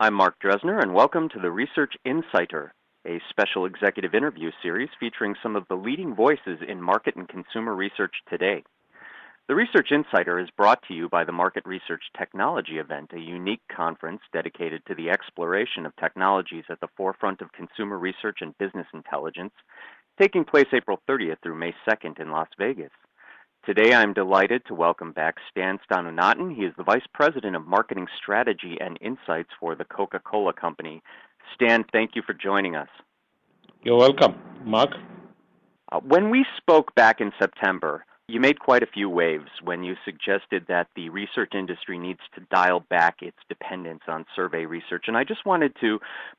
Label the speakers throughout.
Speaker 1: I'm Mark Dresner, and welcome to the Research Inciter, a special executive interview series featuring some of the leading voices in market and consumer research today. The Research Inciter is brought to you by the Market Research Technology Event, a unique conference dedicated to the exploration of technologies at the forefront of consumer research and business intelligence, taking place April 30th through May 2nd in Las Vegas. Today, I'm delighted to welcome back Sthanunathan. He is the Vice President of Marketing Strategy and Insights for the Coca-Cola Company. Stan, thank you for joining us.
Speaker 2: You're welcome, Mark.
Speaker 1: When we spoke back in September, you made quite a few waves when you suggested that the research industry needs to dial back its dependence on survey research. And I just wanted to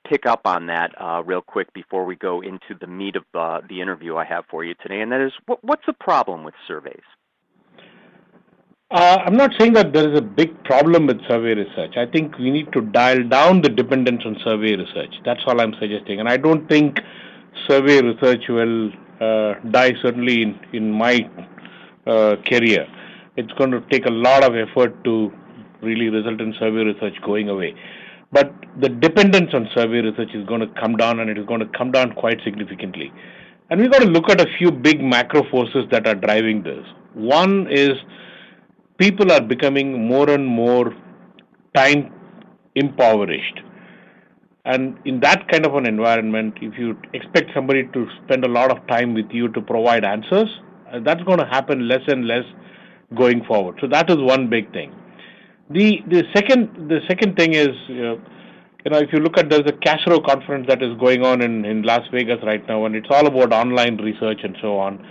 Speaker 1: pick up on that real quick before we go into the meat of the interview I have for you today. And that is, what's the problem with surveys?
Speaker 2: I'm not saying that there is a big problem with survey research. I think we need to dial down the dependence on survey research. That's all I'm suggesting. And I don't think survey research will die, certainly in my career. It's going to take a lot of effort to really result in survey research going away. But the dependence on survey research is going to come down, and it is going to come down quite significantly. And we've got to look at a few big macro forces that are driving this. One is people are becoming more and more time impoverished. And in that kind of an environment, if you expect somebody to spend a lot of time with you to provide answers, that's going to happen less and less going forward. So that is one big thing. The second thing is, if you look at, there's a Castro conference that is going on in Las Vegas right now, and it's all about online research and so on.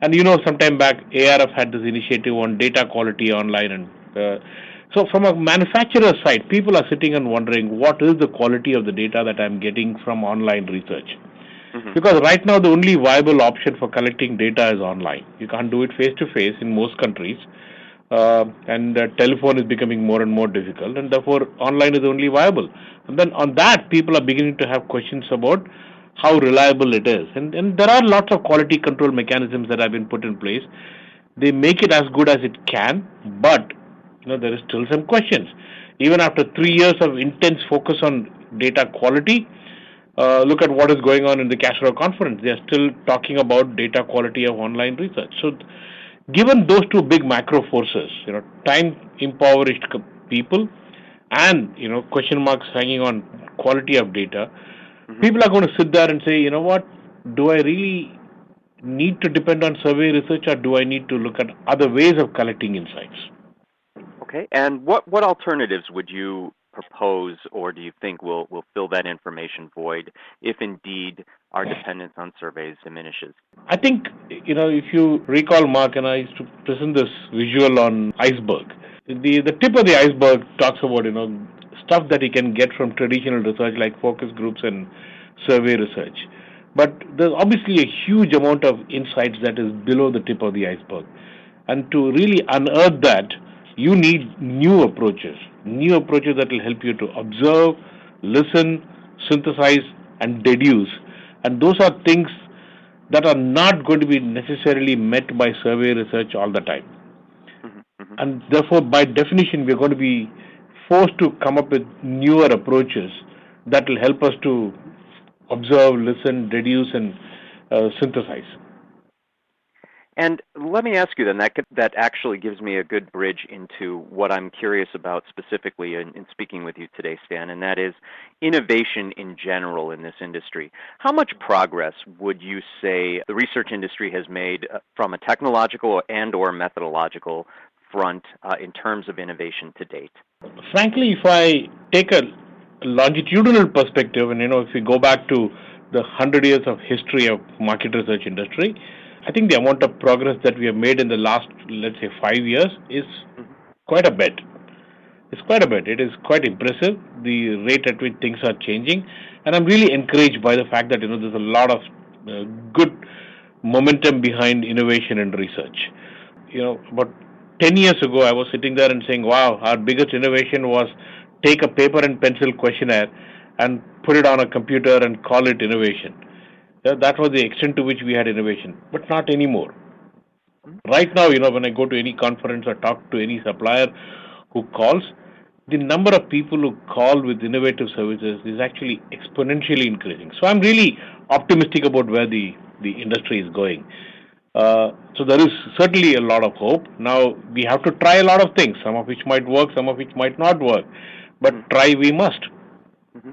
Speaker 2: And sometime back, ARF had this initiative on data quality online. And so from a manufacturer side, people are sitting and wondering, what is the quality of the data that I'm getting from online research? Mm-hmm. Because right now, the only viable option for collecting data is online. You can't do it face-to-face in most countries. And telephone is becoming more and more difficult. And therefore, online is only viable. And then on that, people are beginning to have questions about how reliable it is. And there are lots of quality control mechanisms that have been put in place. They make it as good as it can, but there is still some questions. Even after 3 years of intense focus on data quality, look at what is going on in the Castro conference. They are still talking about data quality of online research. So given those two big macro forces, time impoverished people and, question marks hanging on quality of data, people are going to sit there and say, what, do I really need to depend on survey research, or do I need to look at other ways of collecting insights?
Speaker 1: Okay, and what alternatives would you propose, or do you think will fill that information void if indeed our dependence on surveys diminishes?
Speaker 2: I think, if you recall, Mark, and I used to present this visual on iceberg. The tip of the iceberg talks about, stuff that you can get from traditional research like focus groups and survey research. But there's obviously a huge amount of insights that is below the tip of the iceberg. And to really unearth that, you need new approaches that will help you to observe, listen, synthesize, and deduce. And those are things that are not going to be necessarily met by survey research all the time. Mm-hmm. And therefore, by definition, we're going to be forced to come up with newer approaches that will help us to observe, listen, deduce, and synthesize.
Speaker 1: And let me ask you then, that actually gives me a good bridge into what I'm curious about specifically in speaking with you today, Stan, and that is innovation in general in this industry. How much progress would you say the research industry has made from a technological and or methodological front in terms of innovation to date?
Speaker 2: Frankly, if I take a longitudinal perspective, and if we go back to the 100 years of history of market research industry, I think the amount of progress that we have made in the last, let's say, 5 years is quite a bit. It's quite a bit. It is quite impressive, the rate at which things are changing. And I'm really encouraged by the fact that, there's a lot of good momentum behind innovation and research. About 10 years ago, I was sitting there and saying, wow, our biggest innovation was take a paper and pencil questionnaire and put it on a computer and call it innovation. That was the extent to which we had innovation, but not anymore. Right now, when I go to any conference or talk to any supplier who calls, the number of people who call with innovative services is actually exponentially increasing. So I'm really optimistic about where the industry is going. So there is certainly a lot of hope. Now we have to try a lot of things, some of which might work, some of which might not work, but try we must.
Speaker 1: Mm-hmm.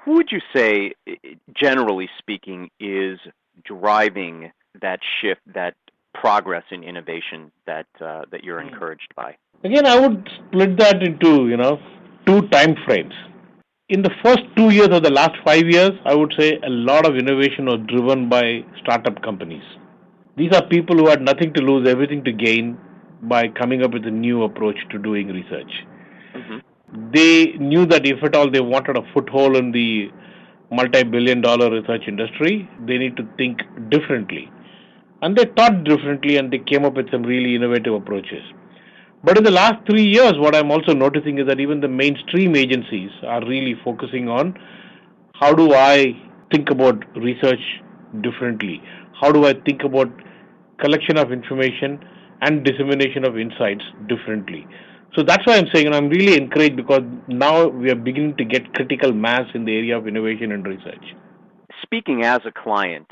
Speaker 1: Who would you say, generally speaking, is driving that shift, that progress in innovation that you're encouraged by?
Speaker 2: Again, I would split that into two time frames. In the first 2 years of the last 5 years, I would say a lot of innovation was driven by startup companies. These are people who had nothing to lose, everything to gain by coming up with a new approach to doing research.
Speaker 1: Mm-hmm.
Speaker 2: They knew that if at all they wanted a foothold in the multi-billion-dollar research industry, they need to think differently. And they thought differently and they came up with some really innovative approaches. But in the last 3 years, what I'm also noticing is that even the mainstream agencies are really focusing on how do I think about research differently? How do I think about collection of information and dissemination of insights differently? So that's why I'm saying, and I'm really encouraged because now we are beginning to get critical mass in the area of innovation and research.
Speaker 1: Speaking as a client,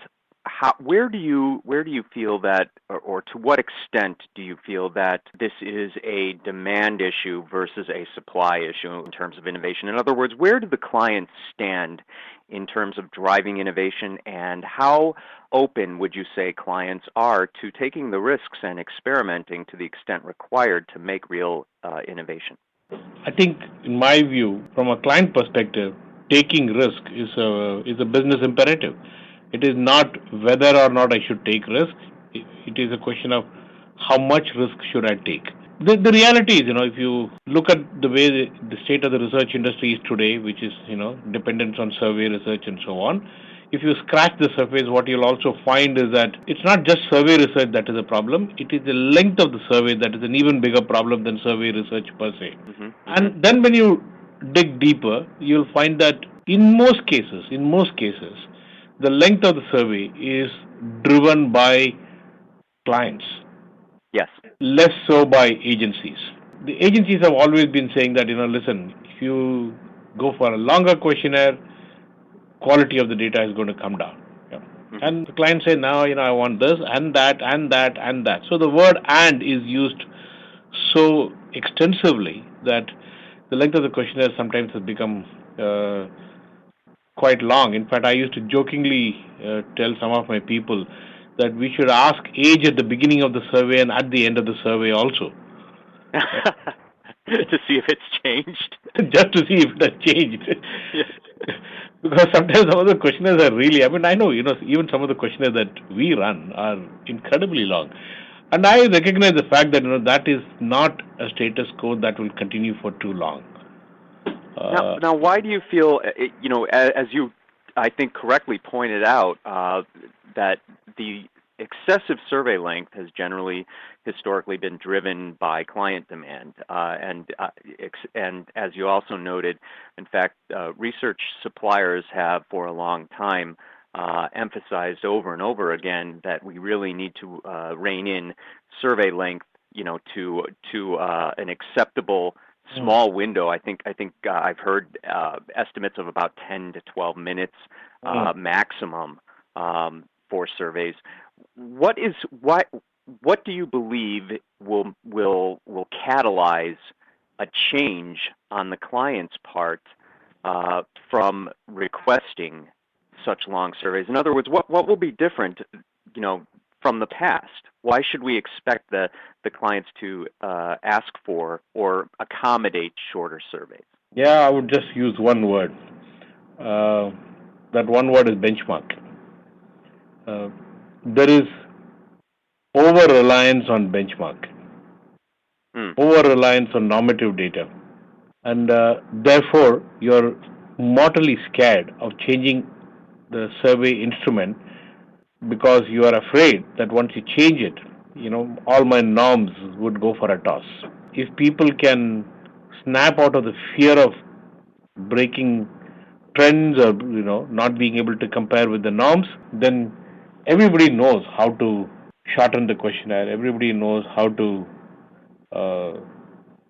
Speaker 1: where do you feel that, or to what extent do you feel that this is a demand issue versus a supply issue in terms of innovation? In other words, where do the clients stand in terms of driving innovation, and how open would you say clients are to taking the risks and experimenting to the extent required to make real innovation?
Speaker 2: I think, in my view, from a client perspective, taking risk is a business imperative. It is not whether or not I should take risk. It is a question of how much risk should I take. The reality is, if you look at the way the state of the research industry is today, which is, dependence on survey research and so on, if you scratch the surface, what you'll also find is that it's not just survey research that is a problem, it is the length of the survey that is an even bigger problem than survey research per se.
Speaker 1: Mm-hmm.
Speaker 2: And then when you dig deeper, you'll find that in most cases, the length of the survey is driven by clients.
Speaker 1: Yes.
Speaker 2: Less so by agencies. The agencies have always been saying that, listen, if you go for a longer questionnaire, quality of the data is going to come down. Yeah. Mm-hmm. And the clients say, now, I want this and that and that and that. So the word and is used so extensively that the length of the questionnaire sometimes has become quite long. In fact, I used to jokingly tell some of my people that we should ask age at the beginning of the survey and at the end of the survey also.
Speaker 1: To see if it's changed.
Speaker 2: Just to see if it has changed. Because sometimes some of the questionnaires are really, I know, even some of the questionnaires that we run are incredibly long. And I recognize the fact that, that is not a status quo that will continue for too long.
Speaker 1: Now, why do you feel, as you, I think, correctly pointed out, that the excessive survey length has generally historically been driven by client demand, and as you also noted, in fact, research suppliers have for a long time emphasized over and over again that we really need to rein in survey length, to an acceptable small window. I think I've heard estimates of about 10 to 12 minutes maximum for surveys. What do you believe will catalyze a change on the client's part from requesting such long surveys? In other words, what will be different, from the past? Why should we expect the clients to ask for or accommodate shorter surveys?
Speaker 2: Yeah, I would just use one word. That one word is benchmark. There is over-reliance on benchmark, over-reliance on normative data, and therefore you're mortally scared of changing the survey instrument because you are afraid that once you change it, all my norms would go for a toss. If people can snap out of the fear of breaking trends or not being able to compare with the norms, then everybody knows how to shorten the questionnaire. Everybody knows how to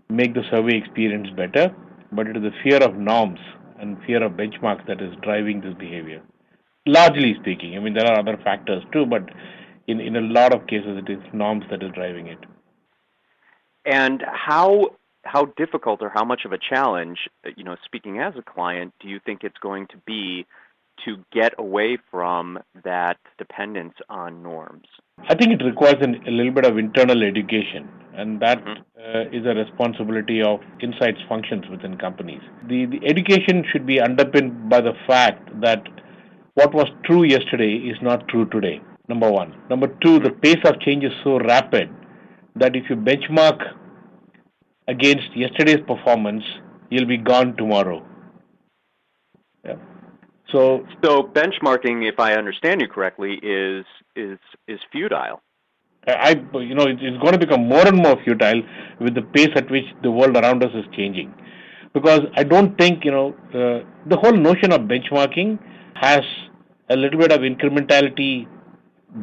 Speaker 2: make the survey experience better, but it is the fear of norms and fear of benchmarks that is driving this behavior. Largely speaking, I mean, there are other factors too, but in a lot of cases, it is norms that is driving it.
Speaker 1: And how difficult or how much of a challenge, speaking as a client, do you think it's going to be to get away from that dependence on norms?
Speaker 2: I think it requires a little bit of internal education, and that is a responsibility of insights functions within companies. The education should be underpinned by the fact that what was true yesterday is not true today. Number one. Number two, the pace of change is so rapid that if you benchmark against yesterday's performance, you'll be gone tomorrow. Yeah.
Speaker 1: So benchmarking, if I understand you correctly, is futile.
Speaker 2: It's going to become more and more futile with the pace at which the world around us is changing. Because I don't think, the whole notion of benchmarking has a little bit of incrementality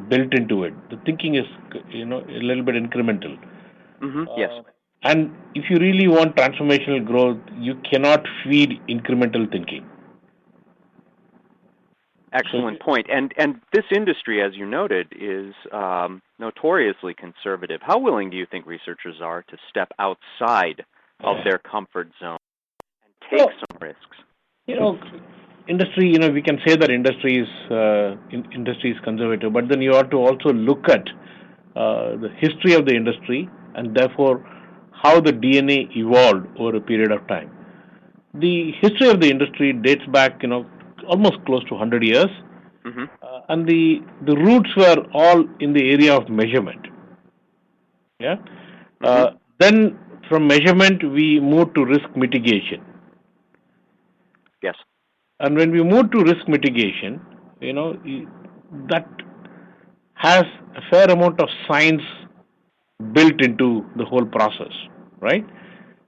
Speaker 2: built into it. The thinking is, a little bit incremental.
Speaker 1: Yes.
Speaker 2: And if you really want transformational growth, you cannot feed incremental thinking.
Speaker 1: Excellent point. And this industry, as you noted, is notoriously conservative. How willing do you think researchers are to step outside of their comfort zone and take some risks?
Speaker 2: Industry, we can say that industry is conservative, but then you have to also look at the history of the industry and therefore how the DNA evolved over a period of time. The history of the industry dates back, almost close to 100 years, and the roots were all in the area of measurement. Yeah. Then from measurement we moved to risk mitigation.
Speaker 1: Yes.
Speaker 2: And when we move to risk mitigation, that has a fair amount of science built into the whole process, right?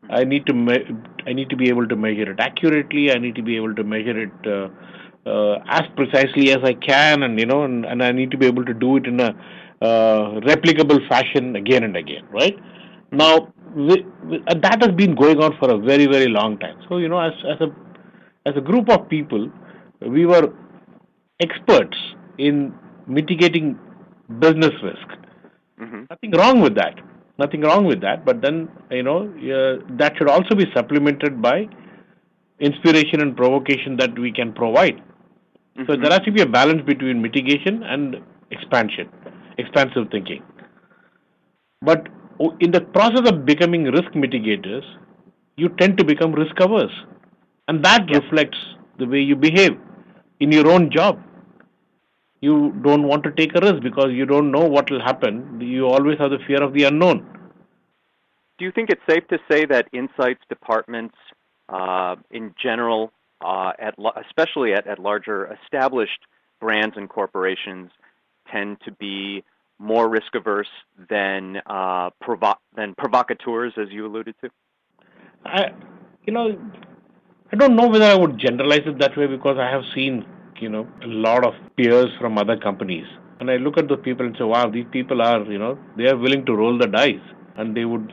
Speaker 2: I need to be able to measure it accurately. I need to be able to measure it as precisely as I can, and I need to be able to do it in a replicable fashion again and again, right? Now, that has been going on for a very, very long time. So, as a group of people, we were experts in mitigating business risk. Nothing wrong with that. Nothing wrong with that. But then, that should also be supplemented by inspiration and provocation that we can provide. So there has to be a balance between mitigation and expansive thinking. But in the process of becoming risk mitigators, you tend to become risk averse. And that reflects the way you behave in your own job. You don't want to take a risk because you don't know what will happen. You always have the fear of the unknown.
Speaker 1: Do you think it's safe to say that insights departments in general, especially at larger established brands and corporations, tend to be more risk averse than provocateurs, as you alluded to?
Speaker 2: I don't know whether I would generalize it that way because I have seen, a lot of peers from other companies. And I look at the people and say, wow, these people are, they are willing to roll the dice, and they would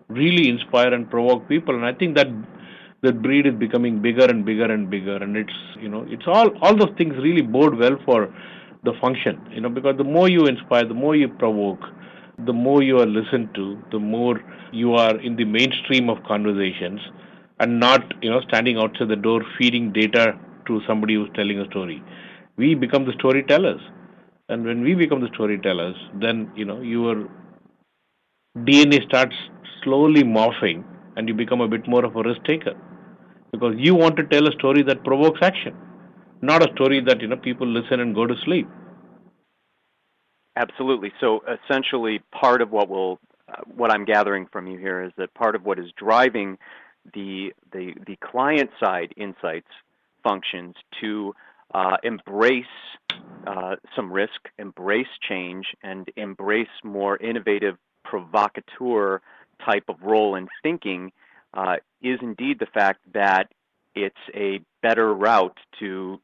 Speaker 2: really inspire and provoke people. And I think that breed is becoming bigger and bigger and bigger. And it's all those things really bode well for the function, because the more you inspire, the more you provoke, the more you are listened to, the more you are in the mainstream of conversations and not, standing outside the door feeding data to somebody who's telling a story. We become the storytellers. And when we become the storytellers, then, your DNA starts slowly morphing and you become a bit more of a risk taker. Because you want to tell a story that provokes action, not a story that, people listen and go to sleep.
Speaker 1: Absolutely. So essentially part of what I'm gathering from you here is that part of what is driving the client side insights functions to embrace some risk, embrace change, and embrace more innovative provocateur type of role in thinking is indeed the fact that it's a better route to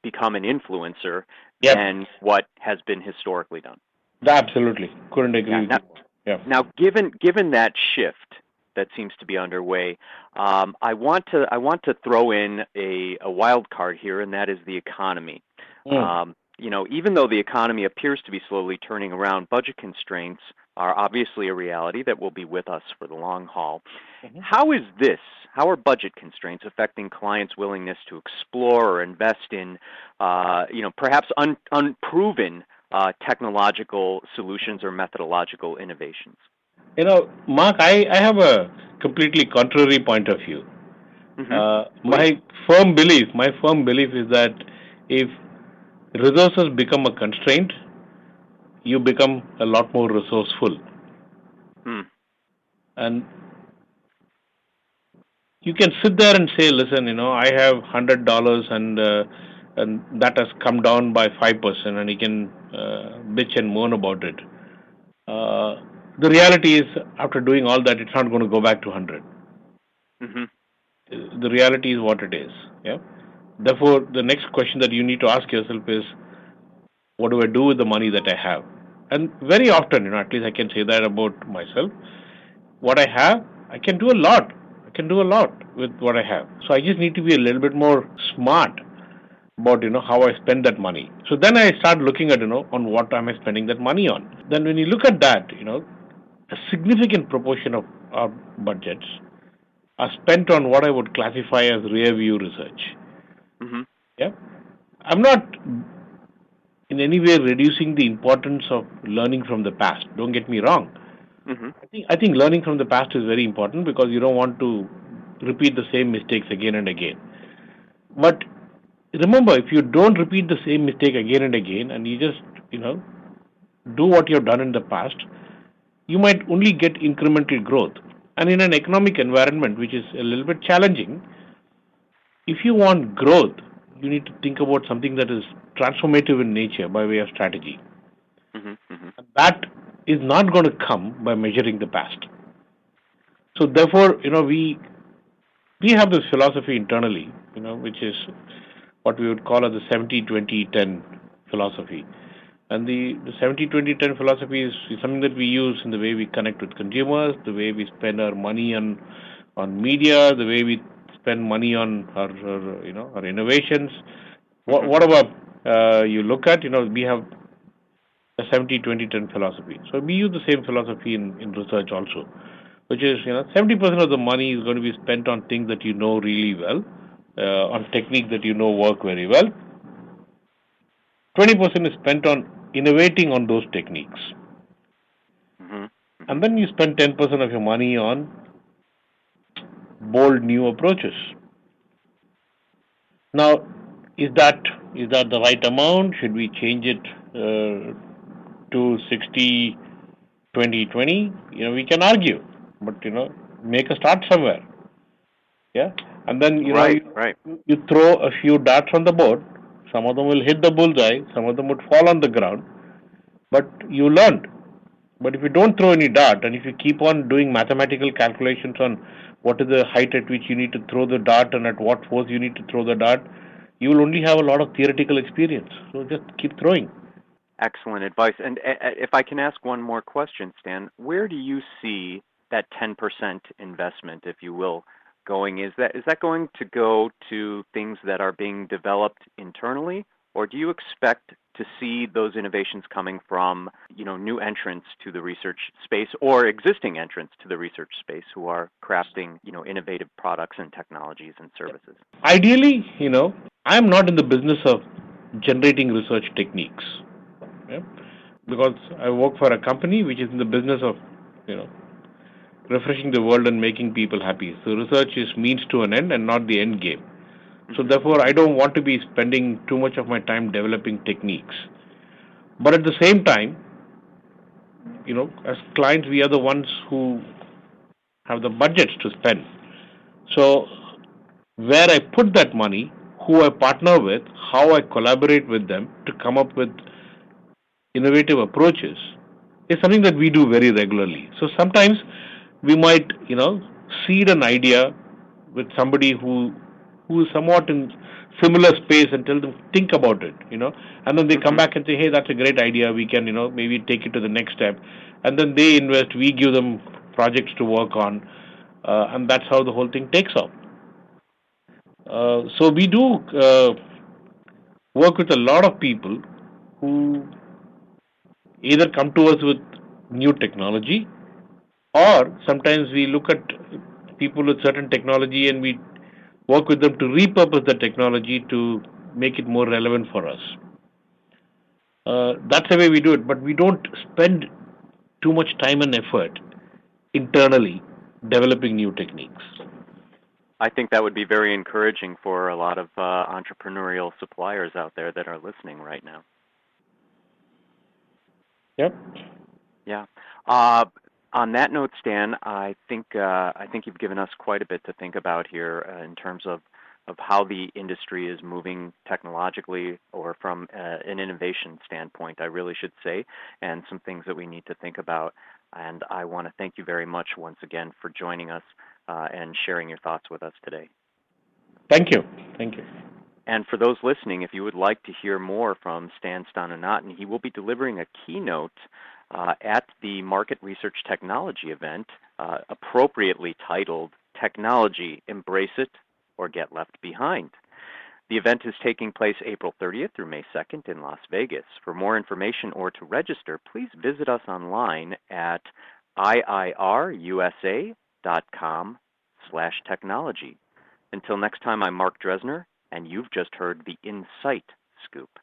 Speaker 1: become an influencer than what has been historically done.
Speaker 2: Absolutely. Couldn't agree with you.
Speaker 1: Now, given that shift that seems to be underway. I want to throw in a wild card here, and that is the economy. Even though the economy appears to be slowly turning around, budget constraints are obviously a reality that will be with us for the long haul. How are budget constraints affecting clients' willingness to explore or invest in, perhaps unproven technological solutions or methodological innovations?
Speaker 2: Mark, I have a completely contrary point of view. My firm belief is that if resources become a constraint, you become a lot more resourceful. And you can sit there and say, listen, I have $100 and that has come down by 5%, and you can bitch and moan about it. The reality is, after doing all that, it's not going to go back to 100. The reality is what it is. Yeah. Therefore, the next question that you need to ask yourself is, what do I do with the money that I have? And very often, at least I can say that about myself. What I have, I can do a lot. I can do a lot with what I have. So I just need to be a little bit more smart about how I spend that money. So then I start looking at on what am I spending that money on. Then when you look at that, a significant proportion of our budgets are spent on what I would classify as rear view research. Yeah, I'm not in any way reducing the importance of learning from the past. Don't get me wrong. I think learning from the past is very important because you don't want to repeat the same mistakes again and again. But remember, if you don't repeat the same mistake again and again, and you just do what you've done in the past, you might only get incremental growth. And in an economic environment which is a little bit challenging, if you want growth, you need to think about something that is transformative in nature by way of strategy. And that is not going to come by measuring the past. So therefore, we have this philosophy internally, which is what we would call as the 70-20-10 philosophy. And the 70-20-10 philosophy is something that we use in the way we connect with consumers, the way we spend our money on media, the way we spend money on our innovations. Whatever you look at, we have a 70-20-10 philosophy. So we use the same philosophy in research also, which is 70% of the money is going to be spent on things that you know really well, on techniques that work very well. 20% is spent on innovating on those techniques. And then you spend 10% of your money on bold new approaches. Now, is that the right amount? Should we change it to 60-20-20? We can argue, but make a start somewhere. Yeah, and then you throw a few darts on the board. Some of them will hit the bullseye, some of them would fall on the ground, but you learned. But if you don't throw any dart, and if you keep on doing mathematical calculations on what is the height at which you need to throw the dart and at what force you need to throw the dart, you will only have a lot of theoretical experience. So just keep throwing.
Speaker 1: Excellent advice. And if I can ask one more question, Stan, where do you see that 10% investment, if you will, going? Is that going to go to things that are being developed internally, or do you expect to see those innovations coming from new entrants to the research space or existing entrants to the research space who are crafting innovative products and technologies and services?
Speaker 2: Ideally, I am not in the business of generating research techniques, because I work for a company which is in the business of refreshing the world and making people happy. So research is means to an end and not the end game. So therefore, I don't want to be spending too much of my time developing techniques. But at the same time, as clients, we are the ones who have the budgets to spend. So where I put that money, who I partner with, how I collaborate with them to come up with innovative approaches is something that we do very regularly. So sometimes we might, seed an idea with somebody who is somewhat in similar space and tell them, think about it, and then they come back and say, hey, that's a great idea. We can, maybe take it to the next step. And then they invest, we give them projects to work on. and that's how the whole thing takes off. So we do work with a lot of people who either come to us with new technology, or sometimes we look at people with certain technology and we work with them to repurpose the technology to make it more relevant for us. That's the way we do it, but we don't spend too much time and effort internally developing new techniques.
Speaker 1: I think that would be very encouraging for a lot of entrepreneurial suppliers out there that are listening right now.
Speaker 2: Yep.
Speaker 1: Yeah. On that note, Stan, I think you've given us quite a bit to think about here in terms of how the industry is moving technologically or from an innovation standpoint, I really should say, and some things that we need to think about. And I want to thank you very much once again for joining us and sharing your thoughts with us today.
Speaker 2: Thank you. Thank you.
Speaker 1: And for those listening, if you would like to hear more from Stan Sthanunathan, he will be delivering a keynote at the Market Research Technology event, appropriately titled Technology, Embrace It or Get Left Behind. The event is taking place April 30th through May 2nd in Las Vegas. For more information or to register, please visit us online at iirusa.com/technology. Until next time, I'm Mark Dresner, and you've just heard the Incite Scoop.